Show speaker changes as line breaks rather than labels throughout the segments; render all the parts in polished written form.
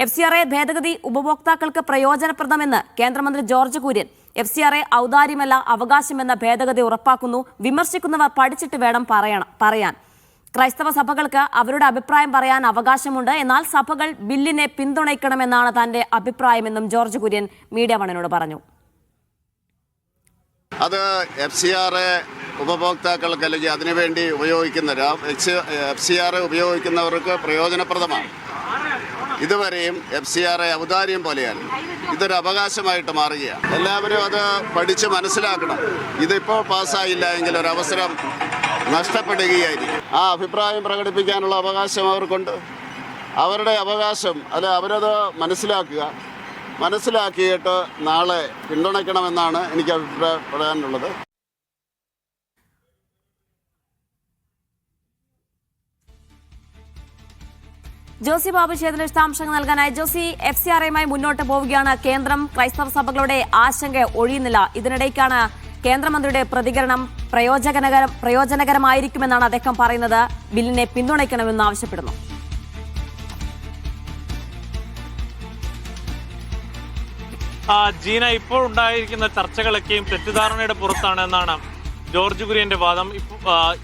FCRA ഭേദഗതി ഉപഭോക്താക്കൾക്ക് പ്രയോജനപ്രദമെന്ന് കേന്ദ്രമന്ത്രി ജോർജ് കുര്യൻ. FCRA ഔദാര്യമല്ല അവകാശമെന്ന ഭേദഗതി ഉറപ്പാക്കുന്നു. വിമർശിക്കുന്നവർ പഠിച്ചിട്ട് വേണം പറയാൻ. ക്രൈസ്തവ സഭകൾക്ക് അവരുടെ അഭിപ്രായം പറയാൻ അവകാശമുണ്ട്. എന്നാൽ സഭകൾ ബില്ലിനെ പിന്തുണയ്ക്കണമെന്നാണ് തന്റെ അഭിപ്രായമെന്നും ജോർജ് കുര്യൻ മീഡിയ വണ്ണിനോട് പറഞ്ഞു.
അത് FCRA ഉപഭോക്താക്കൾക്ക് അല്ലെങ്കിൽ അതിനുവേണ്ടി FCRA ഉപയോഗിക്കുന്നവർക്ക് പ്രയോജനപ്രദമാണ്. ഇതുവരെയും FCRA ഔദാര്യം പോലെയാണ്. ഇതൊരു അവകാശമായിട്ട് മാറുകയാണ്. എല്ലാവരും അത് പഠിച്ച് മനസ്സിലാക്കണം. ഇതിപ്പോൾ പാസ്സായില്ല എങ്കിൽ ഒരു അവസരം നഷ്ടപ്പെടുകയായിരിക്കും. ആ അഭിപ്രായം പ്രകടിപ്പിക്കാനുള്ള അവകാശം അവർക്കുണ്ട്. അവരുടെ അവകാശം അവരത് മനസ്സിലാക്കിയിട്ട് നാളെ പിന്തുണയ്ക്കണമെന്നാണ് എനിക്ക് അഭിപ്രായപ്പെടാനുള്ളത്.
ജോസി ബാബു ചേതന വിശദാംശങ്ങൾ നൽകാനായി. ജോസി, FCRAയുമായി മുന്നോട്ട് പോവുകയാണ് കേന്ദ്രം. ക്രൈസ്തവ സഭകളുടെ ആശങ്ക ഒഴിയുന്നില്ല. ഇതിനിടയ്ക്കാണ് കേന്ദ്രമന്ത്രിയുടെ പ്രതികരണം. പ്രയോജനകരമായിരിക്കുമെന്നാണ് അദ്ദേഹം പറയുന്നത്. ബില്ലിനെ പിന്തുണയ്ക്കണമെന്ന് ആവശ്യപ്പെടുന്നു.
ജീന, ഇപ്പോൾ ഉണ്ടായിരിക്കുന്ന ചർച്ചകളൊക്കെയും തെറ്റിദ്ധാരണയുടെ പുറത്താണ് എന്നാണ് ജോർജ് കുര്യന്റെ വാദം.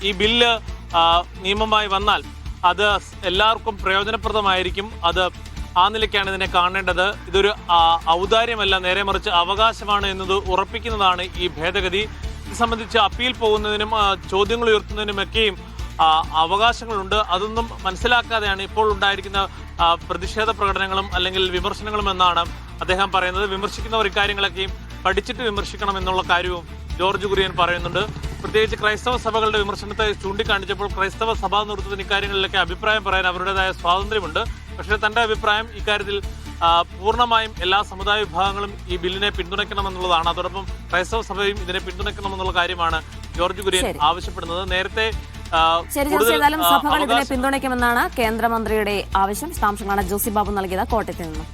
ഈ ബില്ല് നിയമമായി വന്നാൽ അത് എല്ലാവർക്കും പ്രയോജനപ്രദമായിരിക്കും. അത് ആ നിലയ്ക്കാണ് ഇതിനെ കാണേണ്ടത്. ഇതൊരു ഔദാര്യമല്ല, നേരെ മറിച്ച് അവകാശമാണ് എന്നത് ഉറപ്പിക്കുന്നതാണ് ഈ ഭേദഗതി. ഇത് സംബന്ധിച്ച് അപ്പീൽ പോകുന്നതിനും ചോദ്യങ്ങൾ ഉയർത്തുന്നതിനുമൊക്കെയും അവകാശങ്ങളുണ്ട്. അതൊന്നും മനസ്സിലാക്കാതെയാണ് ഇപ്പോൾ ഉണ്ടായിരിക്കുന്ന പ്രതിഷേധ പ്രകടനങ്ങളും അല്ലെങ്കിൽ വിമർശനങ്ങളും എന്നാണ് അദ്ദേഹം പറയുന്നത്. വിമർശിക്കുന്നവർ ഇക്കാര്യങ്ങളൊക്കെയും പഠിച്ചിട്ട് വിമർശിക്കണം എന്നുള്ള കാര്യവും ജോർജ് കുര്യൻ പറയുന്നുണ്ട്. പ്രത്യേകിച്ച് ക്രൈസ്തവ സഭകളുടെ വിമർശനത്തെ ചൂണ്ടിക്കാണിച്ചപ്പോൾ ക്രൈസ്തവ സഭാ നേതൃത്വത്തിന് ഇക്കാര്യങ്ങളിലൊക്കെ അഭിപ്രായം പറയാൻ അവരുടേതായ സ്വാതന്ത്ര്യമുണ്ട്. പക്ഷേ തന്റെ അഭിപ്രായം ഇക്കാര്യത്തിൽ പൂർണ്ണമായും എല്ലാ സമുദായ വിഭാഗങ്ങളും ഈ ബില്ലിനെ പിന്തുണയ്ക്കണമെന്നുള്ളതാണ്. അതോടൊപ്പം ക്രൈസ്തവ സഭയും ഇതിനെ പിന്തുണയ്ക്കണമെന്നുള്ള കാര്യമാണ് ജോർജ് കുര്യൻ ആവശ്യപ്പെടുന്നത്. നേരത്തെ
സഭകൾ ഇതിനെ പിന്തുണയ്ക്കുമെന്നാണ് കേന്ദ്രമന്ത്രിയുടെ ആവശ്യം. വിശദാംശങ്ങളാണ് ജോസി ബാബു നൽകിയത് കോട്ടയത്ത് നിന്നും.